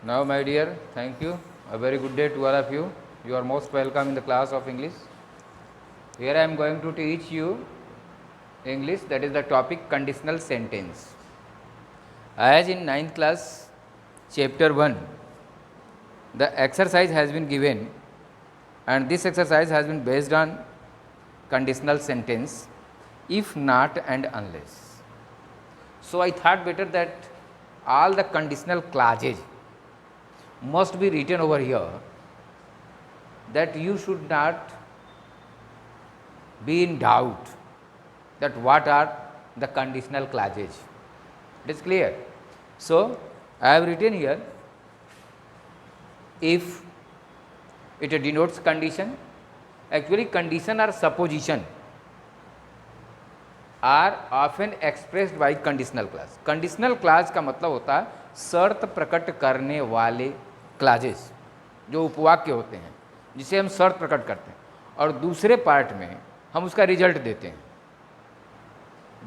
Now, my dear, thank you. A very good day to all of you. You are most welcome in the class of English. Here I am going to teach you English, that is the topic conditional sentence. As in 9th class, chapter 1, the exercise has been given, and this exercise has been based on conditional sentence, if not and unless. So, I thought better that all the conditional clauses must be written over here, that you should not be in doubt that what are the conditional clauses. It is clear. So, I have written here, if it denotes condition. Actually, condition or supposition are often expressed by conditional clause. Conditional clause का मतलब होता है शर्त प्रकट करने वाले clauses, जो उपवाक्य होते हैं जिसे हम शर्त प्रकट करते हैं, और दूसरे पार्ट में हम उसका रिजल्ट देते हैं.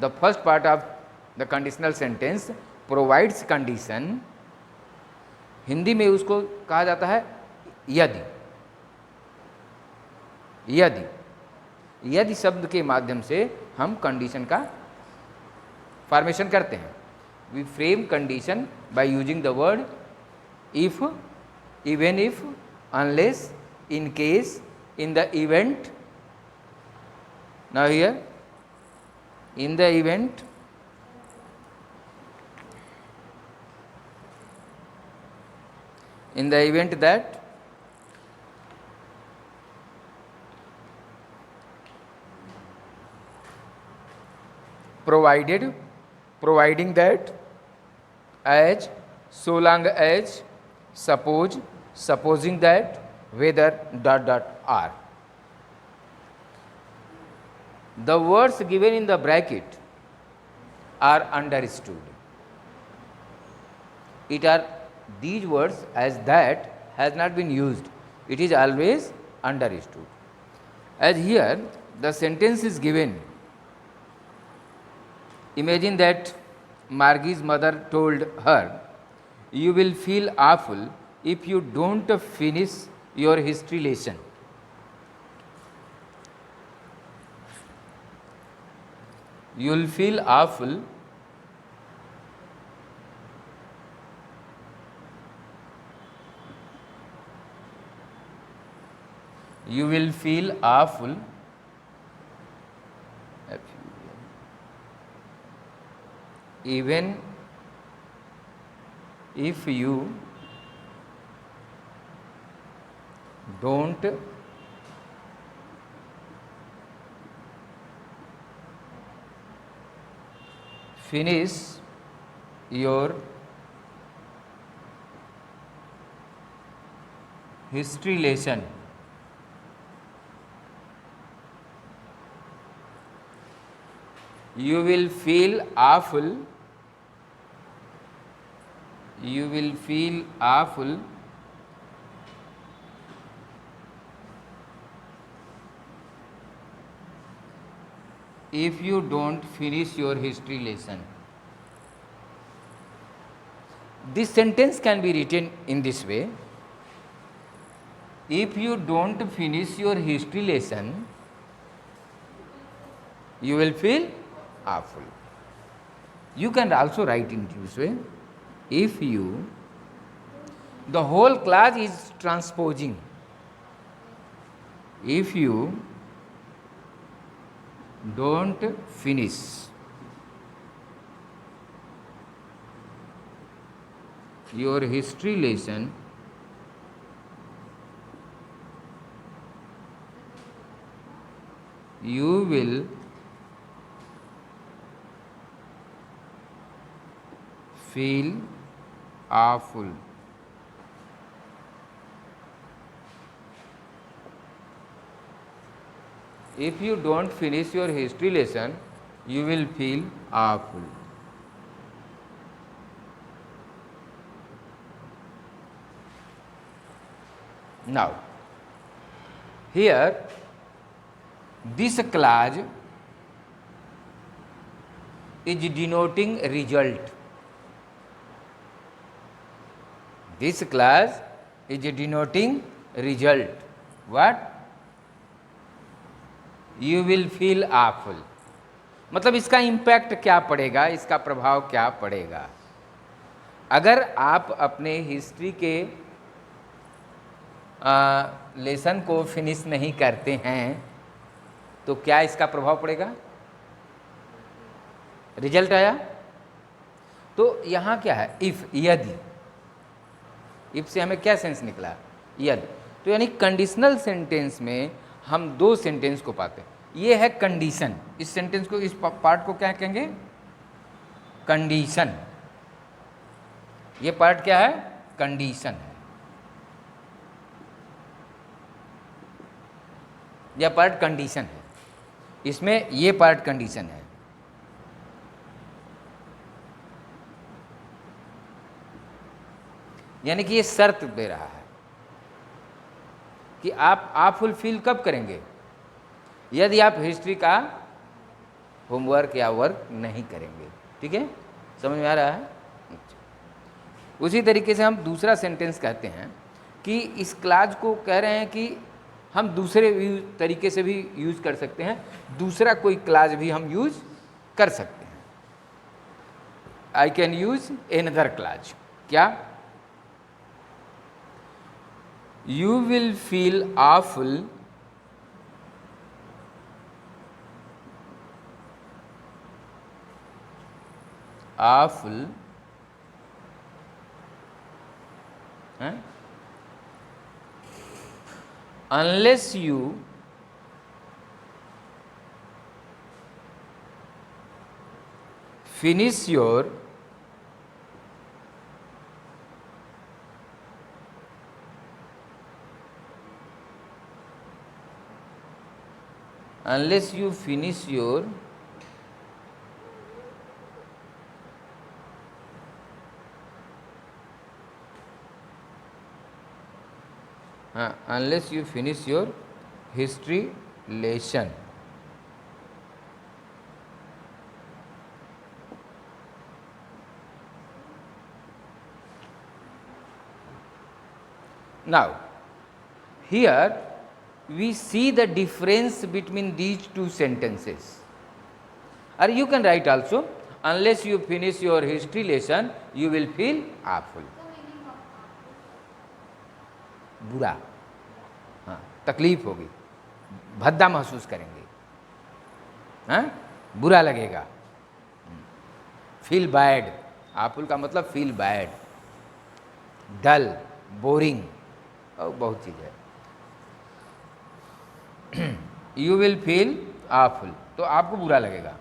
The first part of the conditional sentence provides condition. Hindi में उसको कहा जाता है यदि. यदि यदि शब्द के माध्यम से हम कंडीशन का फॉर्मेशन करते हैं. We frame condition by using the word if, even if, unless, in case, in the event. Now here, in the event, in the event that providing that, as, so long as, suppose, supposing that, whether, are. The words given in the bracket are understood. It are these words as that has not been used. It is always understood. As here the sentence is given, imagine that Margie's mother told her, you will feel awful if you don't finish your history lesson. You will feel awful you will feel awful even if you don't finish your history lesson. You will feel awful. You will feel awful if you don't finish your history lesson. This sentence can be written in this way: if you don't finish your history lesson, you will feel awful. You can also write in this way: if you, the whole clause is transposing. If you don't finish your history lesson, you will feel awful. If you don't finish your history lesson, you will feel awful. Now, here this clause is denoting result. This clause is denoting result. What? You will feel awful. मतलब इसका impact क्या पड़ेगा, इसका प्रभाव क्या पड़ेगा। अगर आप अपने हिस्ट्री के लेसन को फिनिश नहीं करते हैं तो क्या इसका प्रभाव पड़ेगा? रिजल्ट आया। तो यहाँ क्या है? इफ, यदि। इफ से हमें क्या सेंस निकला? यदि। तो यानी कंडीशनल सेंटेंस में हम दो सेंटेंस को पाते हैं। ये है कंडीशन। इस सेंटेंस को, इस पार्ट को क्या कहेंगे? कंडीशन। ये पार्ट क्या है? कंडीशन है। यह पार्ट कंडीशन है। इसमें ये पार्ट कंडीशन है। यानी कि ये शर्त दे रहा है कि आप फुलफिल कब करेंगे? यदि आप हिस्ट्री का होमवर्क या वर्क नहीं करेंगे। ठीक है, समझ में आ रहा है? उसी तरीके से हम दूसरा सेंटेंस कहते हैं कि इस क्लाज को कह रहे हैं कि हम दूसरे तरीके से भी यूज कर सकते हैं, दूसरा कोई क्लाज भी हम यूज कर सकते हैं। I can use another clause. क्या? You will feel awful unless you finish your unless you finish your history lesson. Now, here we see the difference between these two sentences. Or you can write also, unless you finish your history lesson, you will feel awful. बुरा, हाँ, तकलीफ होगी, भद्दा महसूस करेंगे, हाँ, बुरा लगेगा। फील बैड, आफुल का मतलब फील बैड, डल, बोरिंग, और बहुत चीज़ है। यू विल फील आफुल, तो आपको बुरा लगेगा।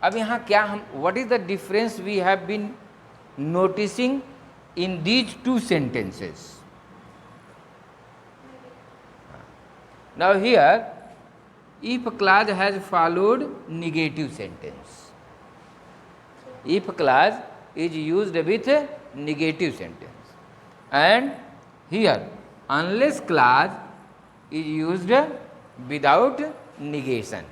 अब यहाँ क्या हम, what is the difference we have been noticing in these two sentences? Now here, if clause has followed negative sentence, if clause is used with negative sentence, and here unless clause is used without negation,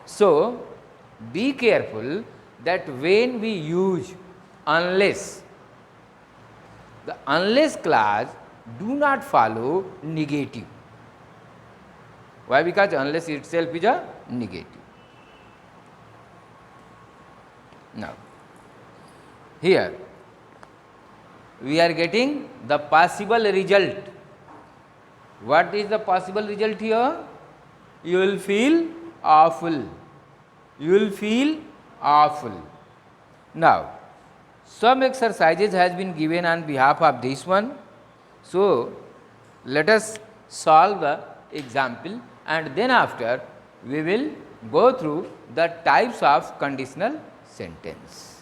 So be careful that when we use unless, the unless clause do not follow negative. Why? Because unless itself is a negative. Now, here we are getting the possible result. What is the possible result here? You will feel awful. You will feel awful. Now, some exercises has been given on behalf of this one. So, let us solve the example, and then after we will go through the types of conditional sentence.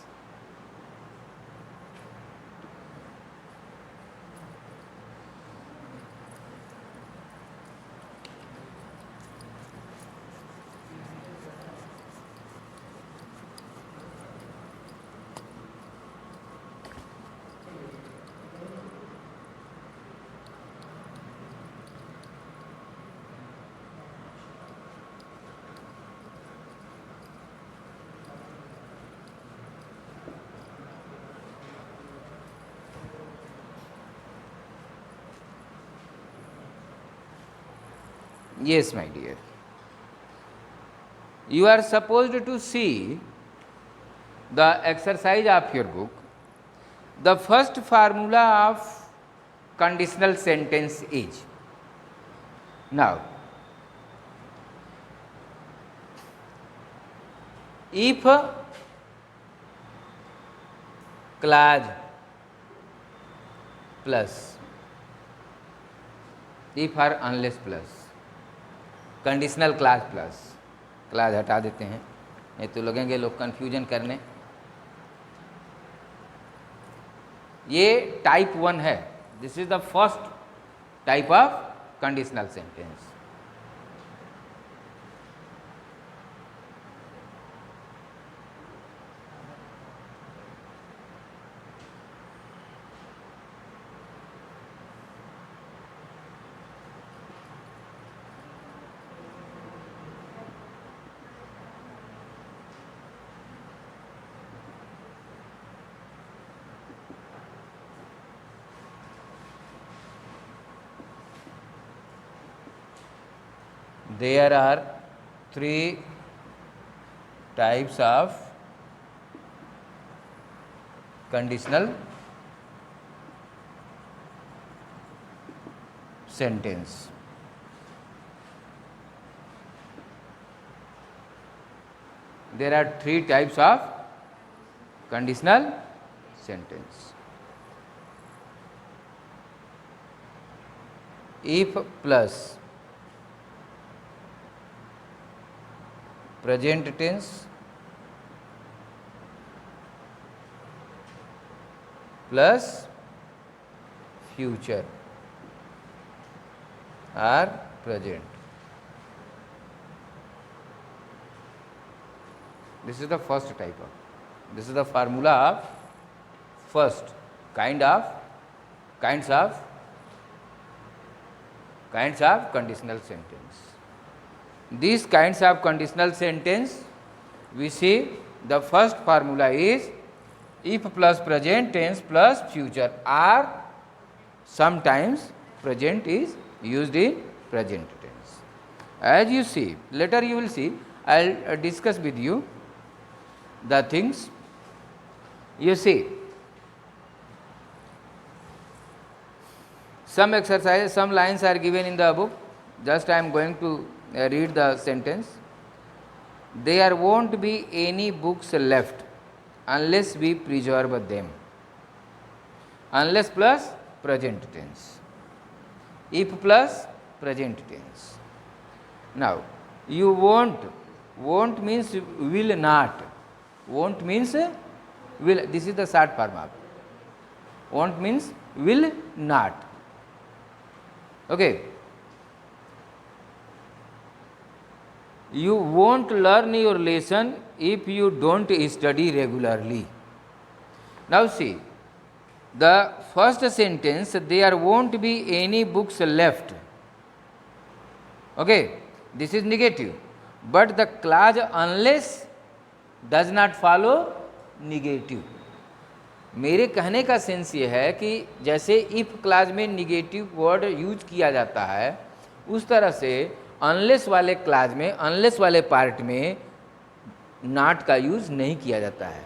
Yes, my dear. You are supposed to see the exercise of your book. The first formula of conditional sentence is, now, if clause plus, if or unless plus, conditional class plus, class हटा देते हैं नहीं तो लगेंगे लोग confusion करने। ये type 1 है, this is the first type of conditional sentence. There are 3 types of conditional sentence. There are 3 types of conditional sentence. If plus present tense plus future or present. This is the first type of, this is the formula of first kinds of conditional sentence. These kinds of conditional sentence, we see the first formula is if plus present tense plus future, or sometimes present is used in present tense. As you see, later you will see, I will discuss with you the things. You see, some exercises, some lines are given in the book, just I am going to read the sentence. There won't be any books left unless we preserve them. Unless plus present tense. If plus present tense. Now, you won't. Won't means will not. Won't means will. This is the short form of. Won't means will not. Okay. You won't learn your lesson if you don't study regularly. Now see, the first sentence, there won't be any books left. Okay, this is negative, but the clause unless does not follow negative. मेरे कहने का sense ये है कि जैसे if clause में negative word use किया जाता है, उस तरह से अनलेस वाले क्लाज में, अनलेस वाले पार्ट में नॉट का यूज नहीं किया जाता है.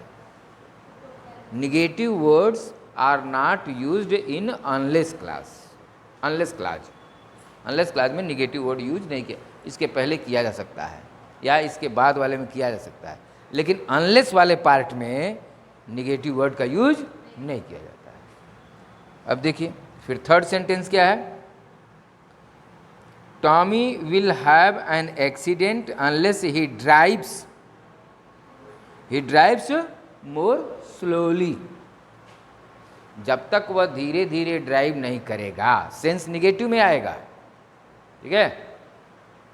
Negative words are not used in unless clause. Unless clause में निगेटिव वर्ड यूज नहीं किया. इसके पहले किया जा सकता है या इसके बाद वाले में किया जा सकता है, लेकिन अनलेस वाले पार्ट में निगेटिव वर्ड का यूज नहीं किया जाता है. अब देखिए फिर थर्ड सेंटेंस क्या है. Tommy will have an accident unless he drives more slowly. जब तक वह धीरे धीरे ड्राइव नहीं करेगा, सेंस निगेटिव में आएगा. ठीक है,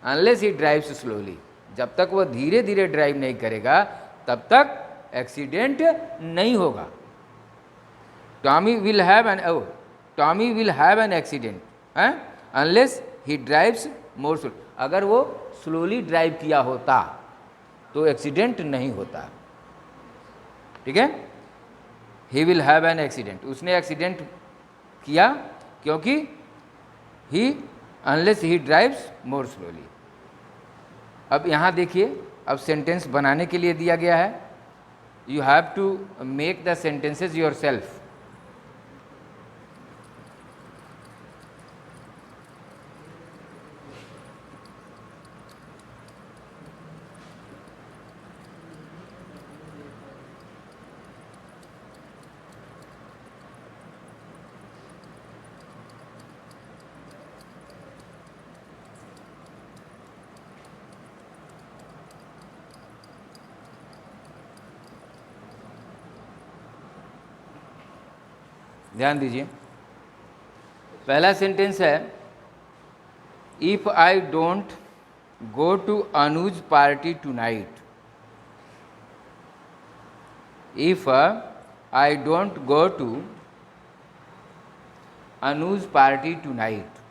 अनलेस ही ड्राइव्स स्लोली, जब तक वह धीरे धीरे ड्राइव नहीं करेगा तब तक एक्सीडेंट नहीं होगा. Tommy will have an accident unless he drives more slow. अगर वो स्लोली ड्राइव किया होता तो एक्सीडेंट नहीं होता. ठीक है, he will have an accident, उसने एक्सीडेंट किया क्योंकि he unless he drives more slowly. अब यहाँ देखिए, अब सेंटेंस बनाने के लिए दिया गया है, you have to make the sentences yourself. ध्यान दीजिए, पहला सेंटेंस है, if I don't go to Anuj party tonight. If I don't go to Anuj party tonight,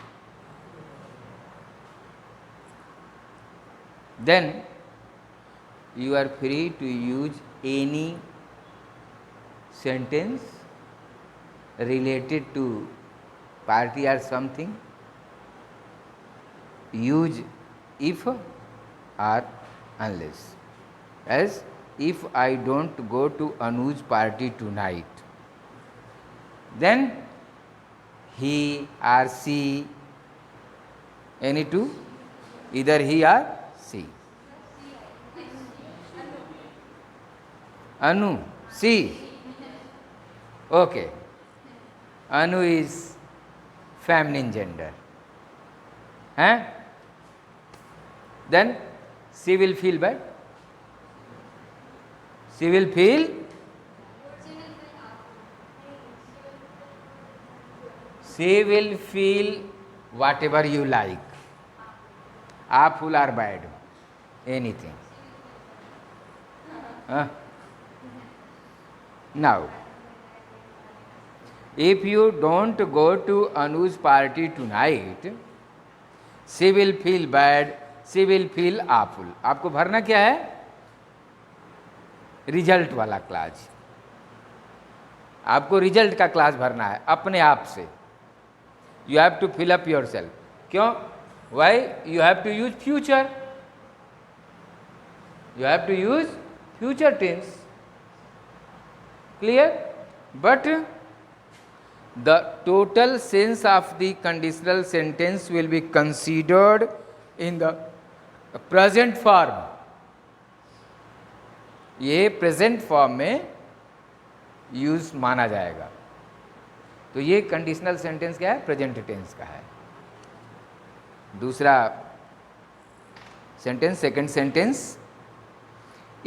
then you are free to use any sentence related to party or something. Use if or unless. As if I don't go to Anu's party tonight, then he or she, any two, either he or she. Anu, she. Okay. Anu is feminine gender. Then she will feel bad. She will feel whatever you like. Awful or bad, anything. Now, if you don't go to Anu's party tonight, she will feel bad, she will feel awful. आपको भरना क्या है? Result वाला class. आपको result का class भरना है अपने आप से। You have to fill up yourself. क्यों? Why? You have to use future. You have to use future tense. Clear? But the total sense of the conditional sentence will be considered in the present form. ये present form में use माना जाएगा। तो ये conditional sentence क्या है? Present tense का है। दूसरा sentence, second sentence,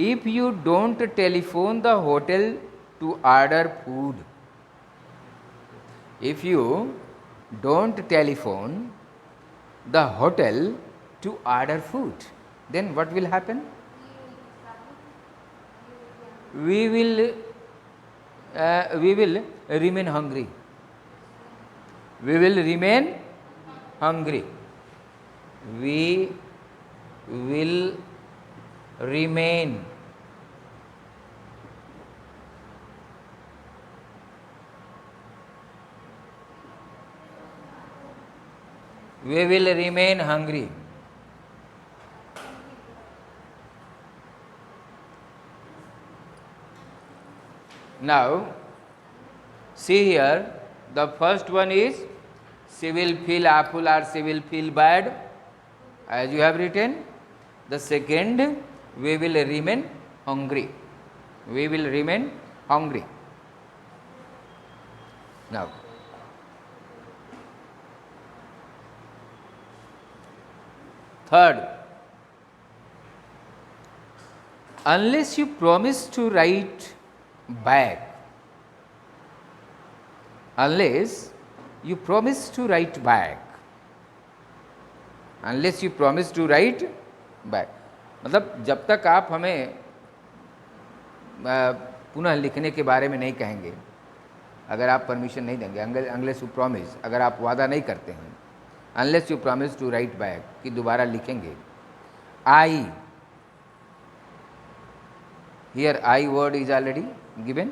if you don't telephone the hotel to order food, if you don't telephone the hotel to order food, then what will happen? We will remain hungry. We will remain hungry. We will remain hungry. Now see here, the first one is she will feel awful or she will feel bad, as you have written. The second, we will remain hungry. We will remain hungry. Now, third, unless you promise to write back, unless you promise to write back, unless you promise to write back, मतलब जब तक आप हमें पुनः लिखने के बारे में नहीं कहेंगे, अगर आप परमिशन नहीं देंगे, अनलेस यू प्रॉमिस, अगर आप वादा नहीं करते हैं, unless you promise to write back कि दोबारा लिखेंगे, I, here I word is already given,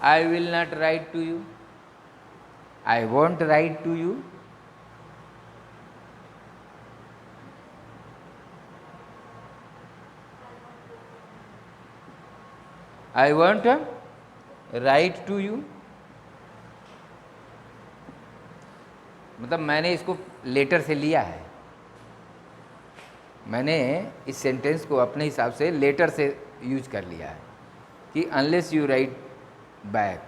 I will not write to you, I won't write to you, I won't write to you, मतलब मैंने इसको लेटर से लिया है, मैंने इस सेंटेंस को अपने हिसाब से लेटर से यूज कर लिया है कि unless you write back,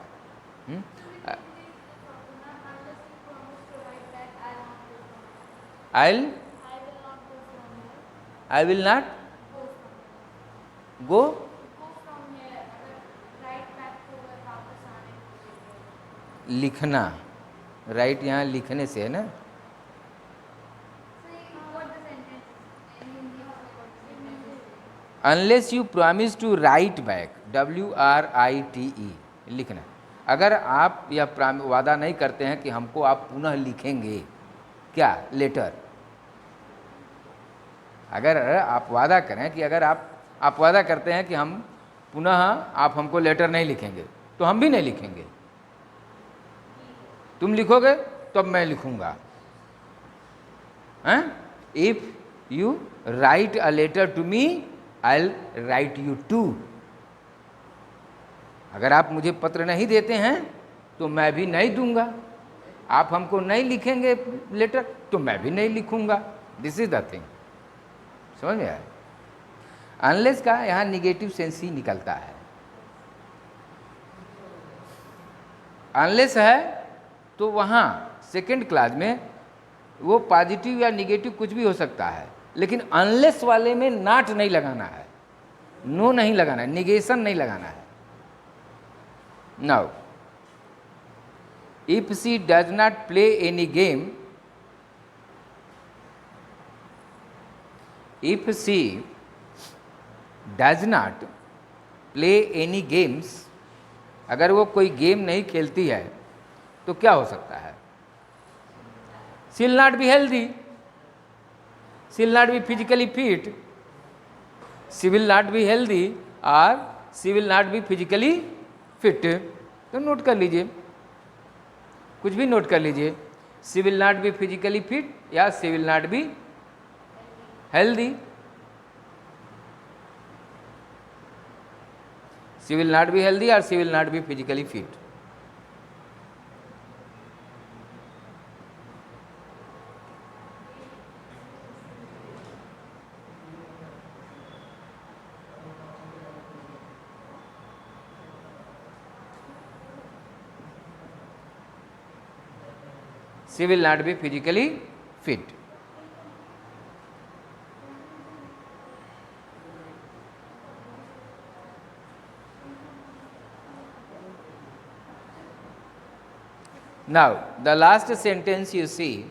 I will not go, लिखना, राइट यहाँ लिखने से है ना, unless you promise to write back, WRITE, लिखना। अगर आप यह वादा नहीं करते हैं कि हमको आप पुनः लिखेंगे, क्या, लेटर, अगर आप वादा करें कि अगर आप वादा करते हैं कि हम पुनः आप हमको लेटर नहीं लिखेंगे, तो हम भी नहीं लिखेंगे, तुम लिखोगे तब मैं लिखूंगा, हैं? If you write a letter to me, I will write you too. अगर आप मुझे पत्र नहीं देते हैं तो मैं भी नहीं दूंगा, आप हमको नहीं लिखेंगे लेटर तो मैं भी नहीं लिखूंगा। दिस इज द थिंग, समझ में आया? अनलेस का यहाँ निगेटिव सेंस ही निकलता है। अनलेस है तो वहाँ सेकंड क्लास में वो पॉजिटिव या निगेटिव कुछ भी हो सकता है, लेकिन अनलेस वाले में नॉट नहीं लगाना है, नो नहीं लगाना है, निगेशन नहीं लगाना है। Now if she does not play any game, if she does not play any games, अगर वो कोई गेम नहीं खेलती है तो क्या हो सकता है? She will not be healthy, she will not be physically fit, she will not be healthy और she will not be physically fit. तो नोट कर लीजिए, कुछ भी नोट कर लीजिए, she will not be physically fit या she will not be healthy, she will not be healthy और she will not be physically fit. She will not be physically fit. Now, the last sentence you see,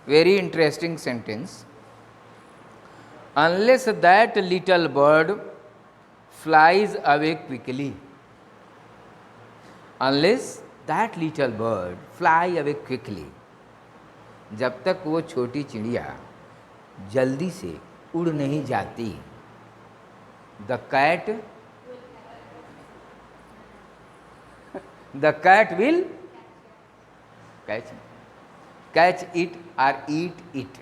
very interesting sentence. Unless that little bird flies away quickly. Unless that little bird fly away quickly. जब तक वो छोटी चिड़िया जल्दी से उड़ नहीं जाती, the cat will catch it और eat it,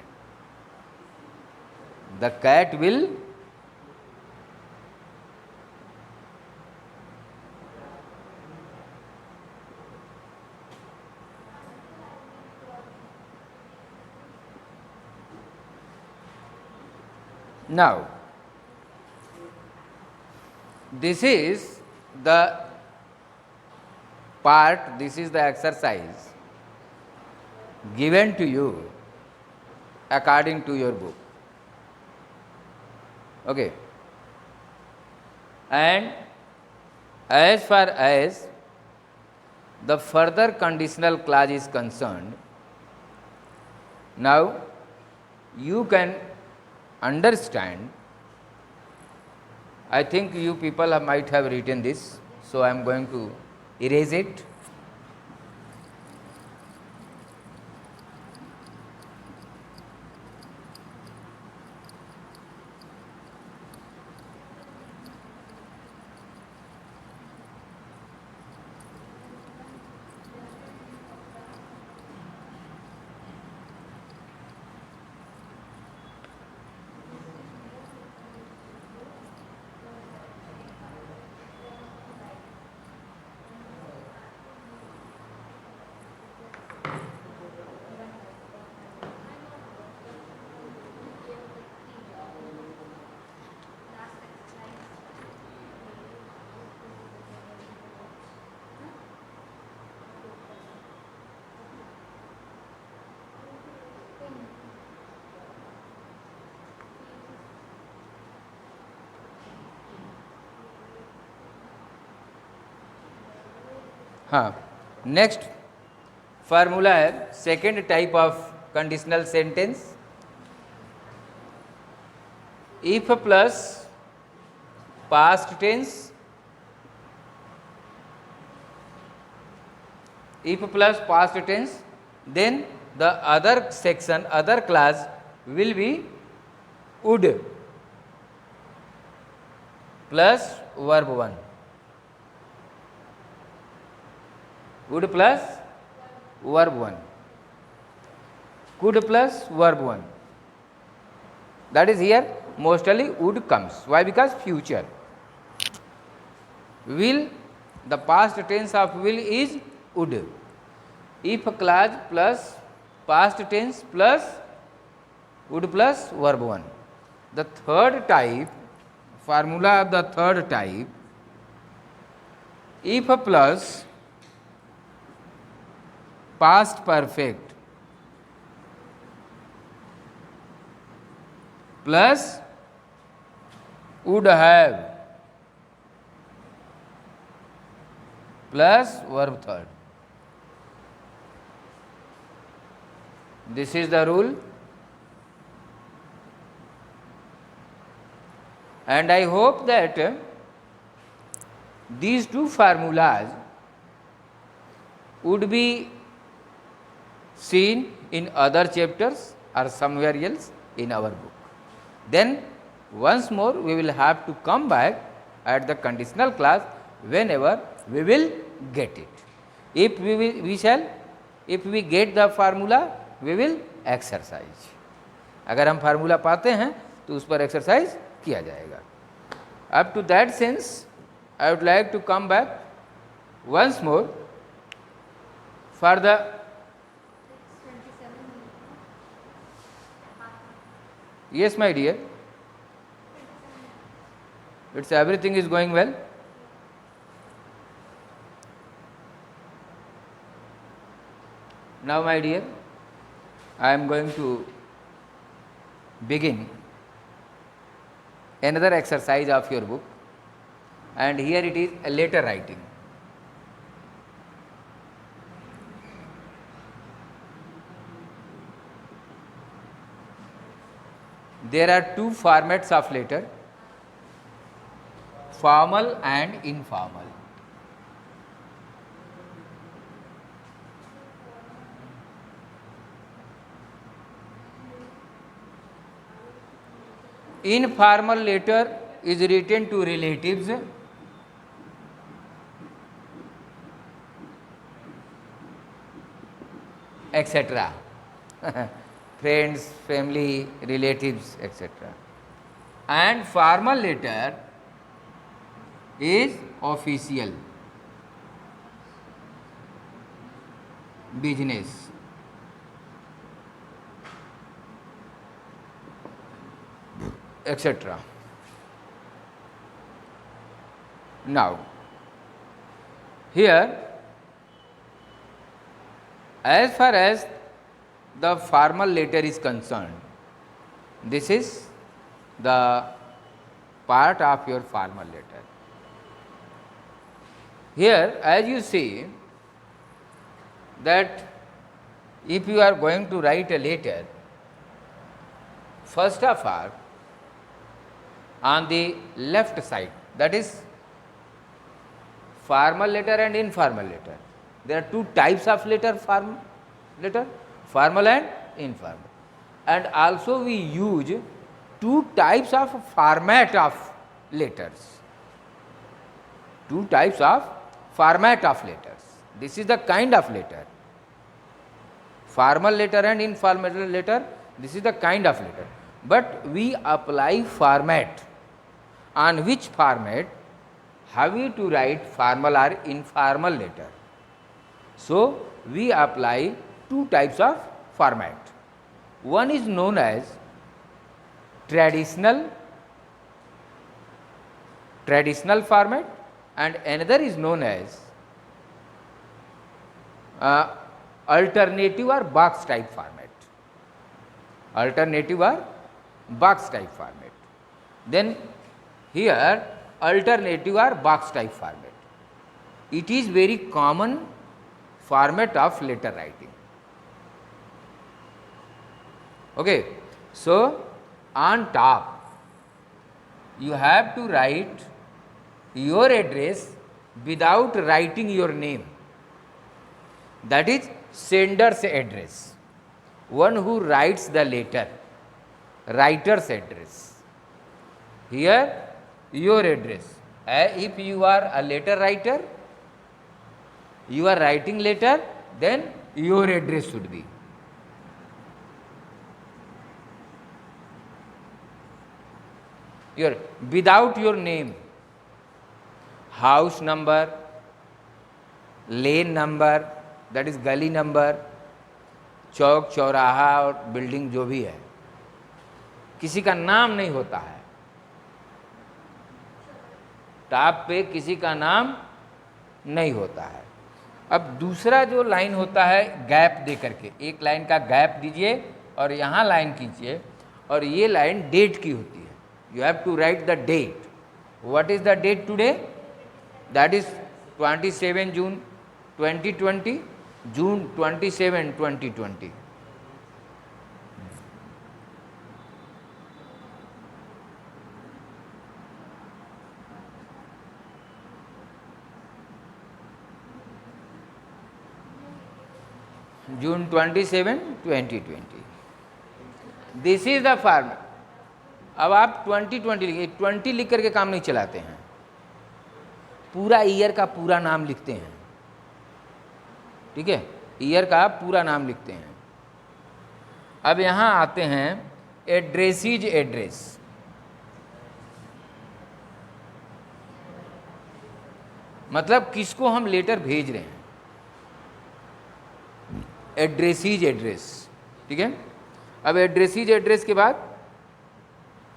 the cat will Now, this is the part, this is the exercise given to you according to your book. Okay. And as far as the further conditional clause is concerned, now you can understand, I think you people might have written this, so I am going to erase it. हाँ, next formula है second type of conditional sentence, if plus past tense, if plus past tense, then the other section, other class will be would plus verb 1, would plus verb 1, could plus verb 1. That is here mostly would comes. Why? Because future. Will, the past tense of will is would. If clause plus past tense plus would plus verb 1. The third type, formula of the third type, if plus past perfect plus would have plus verb third. This is the rule, and I hope that these two formulas would be seen in other chapters or somewhere else in our book. Then once more we will have to come back at the conditional class whenever we will get it. If if we get the formula, we will exercise. अगर हम formula पाते हैं तो उस पर exercise किया जाएगा. Up to that sense, I would like to come back once more for the yes, my dear. It's everything is going well. Now, my dear, I am going to begin another exercise of your book, and here it is a letter writing. There are two formats of letter, formal and informal. Informal letter is written to relatives, etc. Friends, family, relatives, etc. And formal letter is official, business. Etc. Now, here, as far as the formal letter is concerned, this is the part of your formal letter. Here, as you see that if you are going to write a letter, first of all, on the left side, that is formal letter and informal letter. There are two types of letter, formal and informal. And also we use two types of format of letters. Two types of format of letters. This is the kind of letter. Formal letter and informal letter, this is the kind of letter. But we apply format. On which format have we to write formal or informal letter? So, we apply two types of format. One is known as traditional format, and another is known as alternative or box type format. Alternative or box type format. Then here alternative or box type format. It is very common format of letter writing. Okay, so on top you have to write your address without writing your name. That is sender's address, one who writes the letter, writer's address. Here your address. If you are a letter writer, you are writing letter, then your address should be. Your, without your name, house number, lane number, that is गली number, चौक चौराहा और building जो भी है, किसी का नाम नहीं होता है। टॉप पे किसी का नाम नहीं होता है। अब दूसरा जो लाइन होता है गैप दे करके, एक लाइन का गैप दीजिए और यहाँ लाइन खींचिए, और ये लाइन डेट की होती है। You have to write the date. What is the date today? That is 27 June 2020, June 27 2020। June 27 2020। This is the format. अब आप 2020 लिखिए। 20 लिख करके काम नहीं चलाते हैं, पूरा ईयर का पूरा नाम लिखते हैं। ठीक है, ईयर का पूरा नाम लिखते हैं। अब यहाँ आते हैं एड्रेसीज एड्रेस। मतलब किसको हम लेटर भेज रहे हैं, एड्रेसीज एड्रेस। ठीक है, अब एड्रेसीज एड्रेस के बाद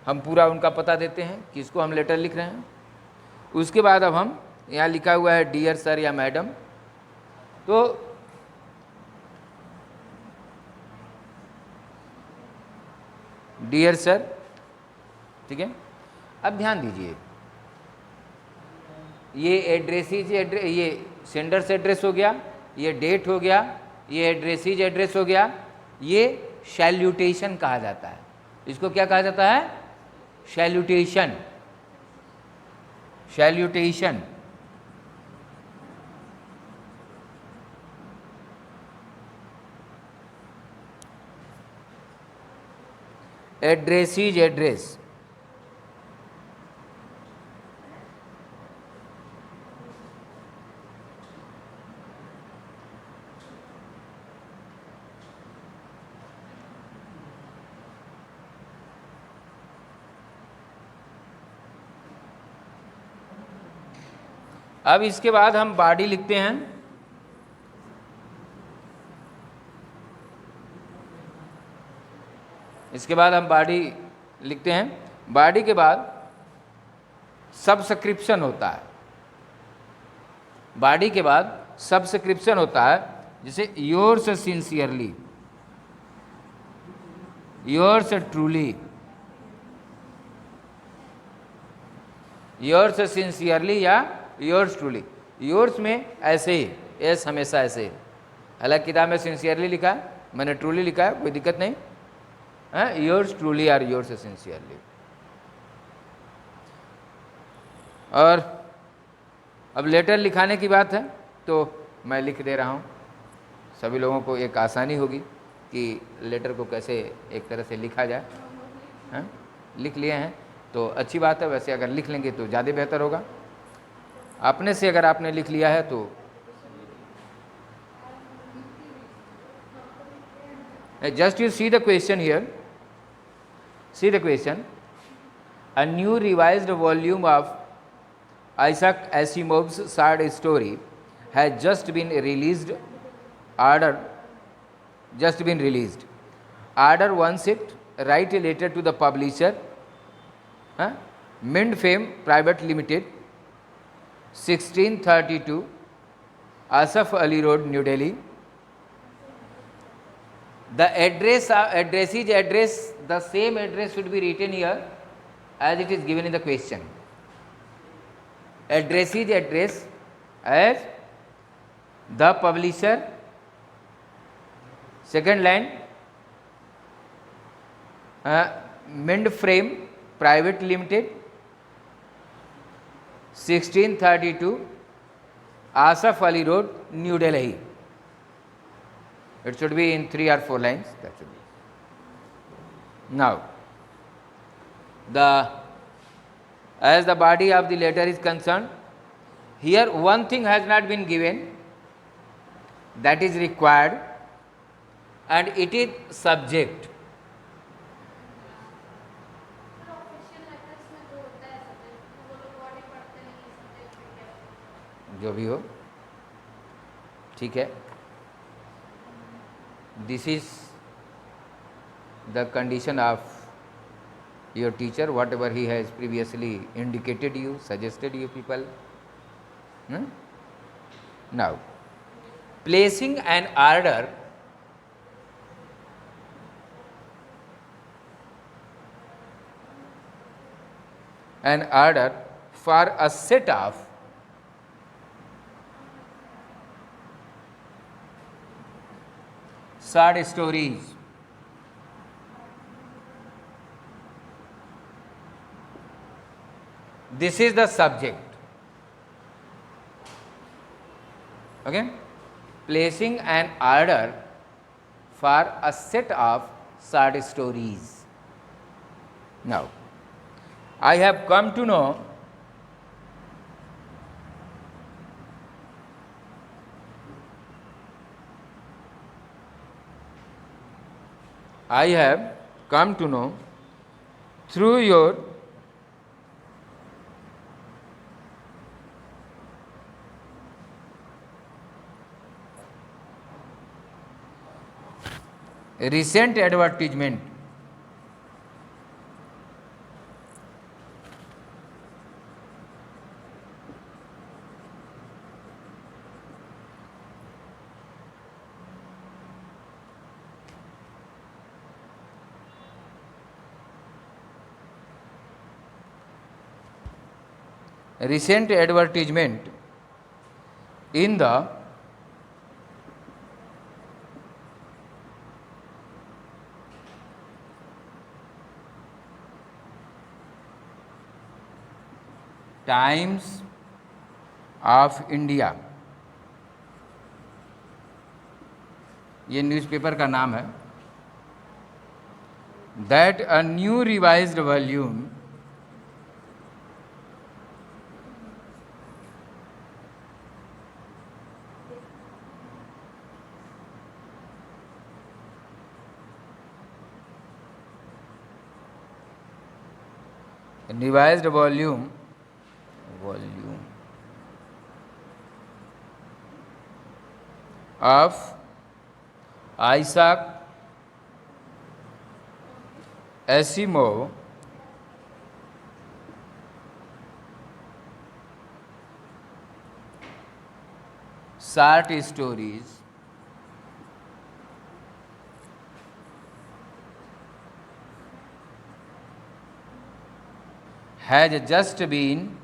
हम पूरा उनका पता देते हैं किसको हम लेटर लिख रहे हैं। उसके बाद अब हम यहाँ लिखा हुआ है डियर सर या मैडम, तो डियर सर। ठीक है, अब ध्यान दीजिए, ये एड्रेसीज एड्रेस, ये सेंडर्स एड्रेस हो गया, ये डेट हो गया, ये एड्रेसीज एड्रेस हो गया। ये सैल्यूटेशन कहा जाता है। इसको क्या कहा जाता है? सैल्यूटेशन। सैल्यूटेशन। Addressees address. अब इसके बाद हम बॉडी लिखते हैं। इसके बाद हम बॉडी लिखते हैं। बॉडी के बाद सब्सक्रिप्शन होता है। बॉडी के बाद सब्सक्रिप्शन होता है, जैसे yours sincerely, yours truly, yours sincerely या योर्स ट्रूली। योर्स में ऐसे ही एस हमेशा ऐसे ही, हालांकि किताब में सिंसियरली लिखा है, मैंने ट्रूली लिखा है, कोई दिक्कत नहीं है। योर्स ट्रूली और योर्स सिंसियरली। और अब लेटर लिखाने की बात है तो मैं लिख दे रहा हूँ, सभी लोगों को एक आसानी होगी कि लेटर को कैसे एक तरह से लिखा जाए। हाँ, लिख लिए हैं तो अच्छी बात है, वैसे अगर लिख लेंगे तो ज़्यादा बेहतर होगा। अपने से अगर आपने लिख लिया है तो just you see the question here. See the question. A new revised volume of Isaac Asimov's short story has just been released. Order wants it. Write a letter to the publisher. Mint Fame Private Limited, 1632 Asaf Ali Road, New Delhi. The address is address, the same address should be written here as it is given in the question. Address is address as the publisher. Second line, Mind Frame Private Limited, 1632 Asaf Ali Road, New Delhi. It should be in 3 or 4 lines. That should be. Now, as the body of the letter is concerned, here one thing has not been given, that is required, and it is subject. जो भी हो ठीक है. This is the condition of your teacher, whatever he has previously indicated you, suggested you people. Now, placing an order for a set of short stories. This is the subject. Okay? Placing an order for a set of short stories. Now, I have come to know through your recent advertisement in the Times of India. ये newspaper का नाम है. That a new revised volume of Isaac Asimov short stories has just been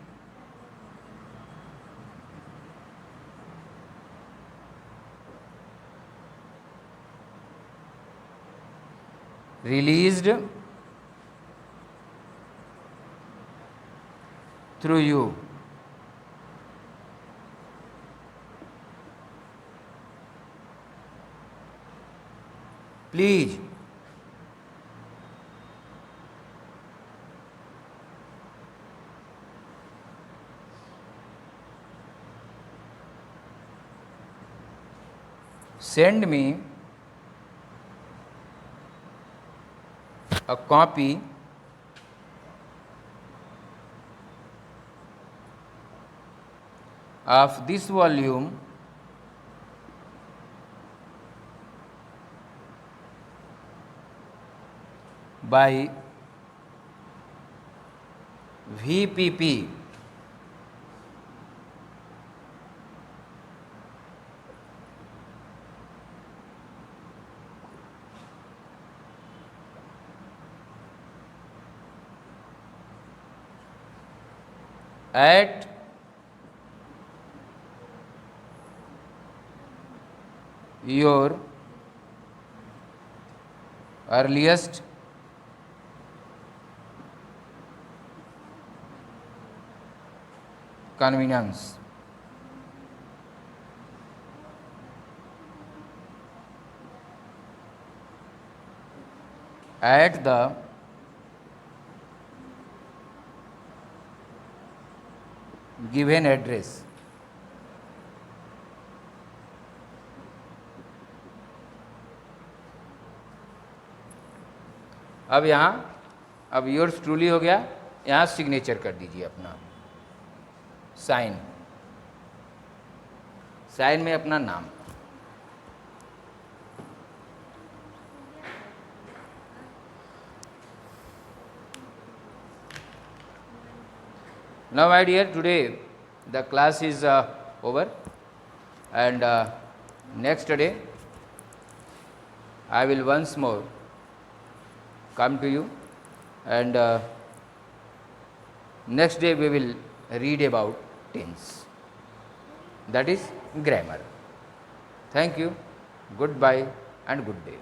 released through you. Please send me a copy of this volume by VPP at your earliest convenience. At the given address. अब यहाँ अब yours truly हो गया, यहाँ signature कर दीजिए अपना, sign, sign में अपना नाम. Now my dear, today the class is over, and next day I will once more come to you, and next day we will read about tense, that is grammar. Thank you, goodbye and good day.